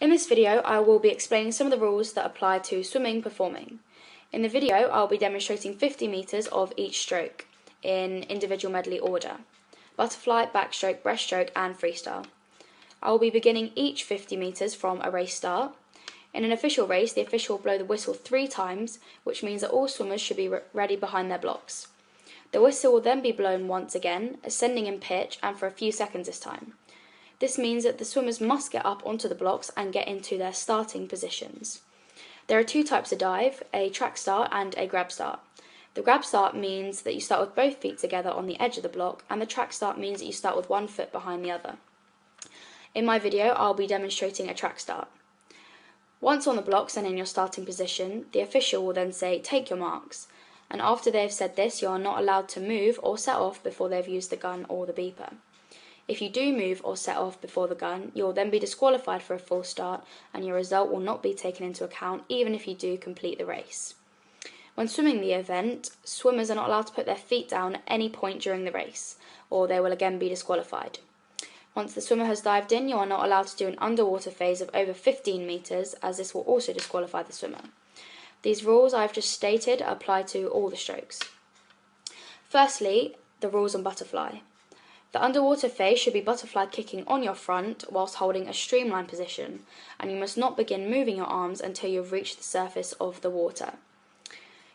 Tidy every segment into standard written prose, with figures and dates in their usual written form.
In this video, I will be explaining some of the rules that apply to swimming performing. In the video, I'll be demonstrating 50 metres of each stroke in individual medley order: butterfly, backstroke, breaststroke and freestyle. I will be beginning each 50 metres from a race start. In an official race, the official will blow the whistle 3 times, which means that all swimmers should be ready behind their blocks. The whistle will then be blown once again, ascending in pitch and for a few seconds this time. This means that the swimmers must get up onto the blocks and get into their starting positions. There are 2 types of dive, a track start and a grab start. The grab start means that you start with both feet together on the edge of the block, and the track start means that you start with one foot behind the other. In my video, I'll be demonstrating a track start. Once on the blocks and in your starting position, the official will then say, "Take your marks," and after they have said this, you are not allowed to move or set off before they have used the gun or the beeper. If you do move or set off before the gun, you will then be disqualified for a false start, and your result will not be taken into account even if you do complete the race. When swimming the event, swimmers are not allowed to put their feet down at any point during the race, or they will again be disqualified. Once the swimmer has dived in, you are not allowed to do an underwater phase of over 15 metres, as this will also disqualify the swimmer. These rules I have just stated apply to all the strokes. Firstly, the rules on butterfly. The underwater phase should be butterfly kicking on your front whilst holding a streamlined position, and you must not begin moving your arms until you have reached the surface of the water.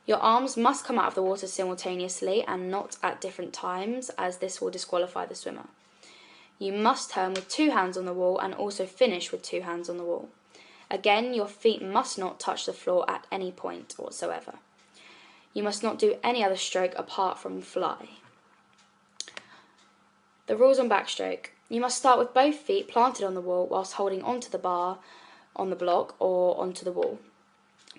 Your arms must come out of the water simultaneously and not at different times, as this will disqualify the swimmer. You must turn with 2 hands on the wall and also finish with 2 hands on the wall. Again, your feet must not touch the floor at any point whatsoever. You must not do any other stroke apart from fly. The rules on backstroke. You must start with both feet planted on the wall whilst holding onto the bar on the block or onto the wall.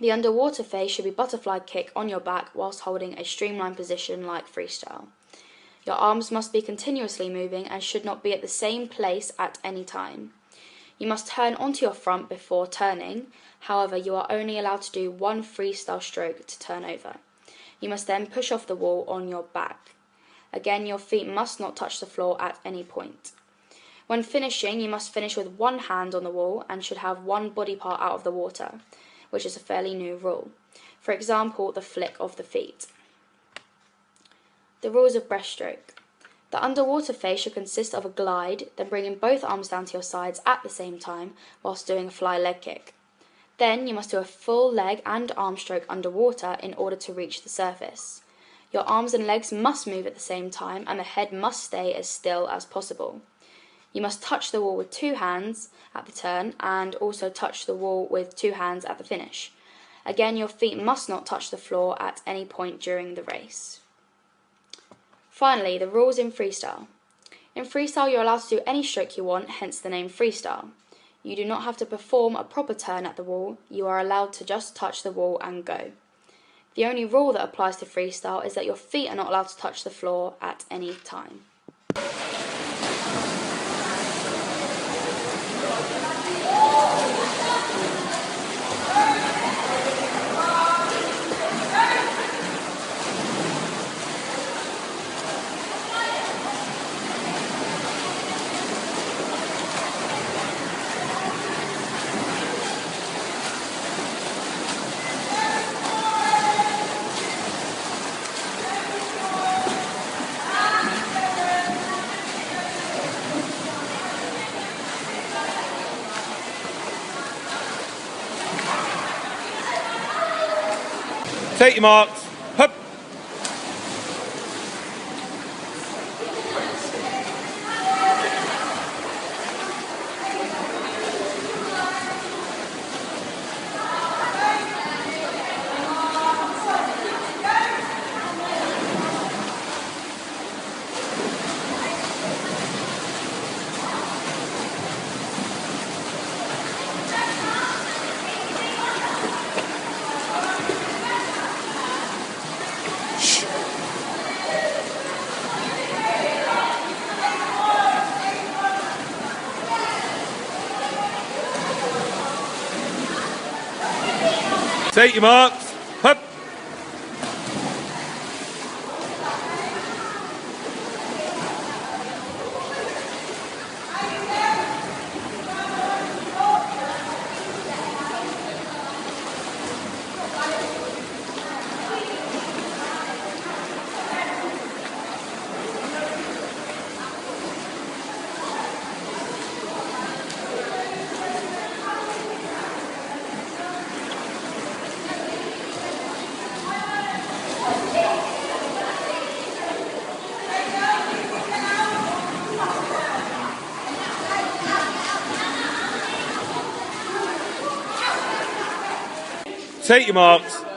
The underwater phase should be butterfly kick on your back whilst holding a streamlined position like freestyle. Your arms must be continuously moving and should not be at the same place at any time. You must turn onto your front before turning, however you are only allowed to do 1 freestyle stroke to turn over. You must then push off the wall on your back. Again, your feet must not touch the floor at any point. When finishing, you must finish with 1 hand on the wall and should have 1 body part out of the water, which is a fairly new rule. For example, the flick of the feet. The rules of breaststroke. The underwater phase should consist of a glide, then bringing both arms down to your sides at the same time whilst doing a fly leg kick. Then you must do a full leg and arm stroke underwater in order to reach the surface. Your arms and legs must move at the same time and the head must stay as still as possible. You must touch the wall with 2 hands at the turn and also touch the wall with 2 hands at the finish. Again, your feet must not touch the floor at any point during the race. Finally, the rules in freestyle. In freestyle, you're allowed to do any stroke you want, hence the name freestyle. You do not have to perform a proper turn at the wall, you are allowed to just touch the wall and go. The only rule that applies to freestyle is that your feet are not allowed to touch the floor at any time. Take your marks. Hup. Take your marks. Hup. Take your marks.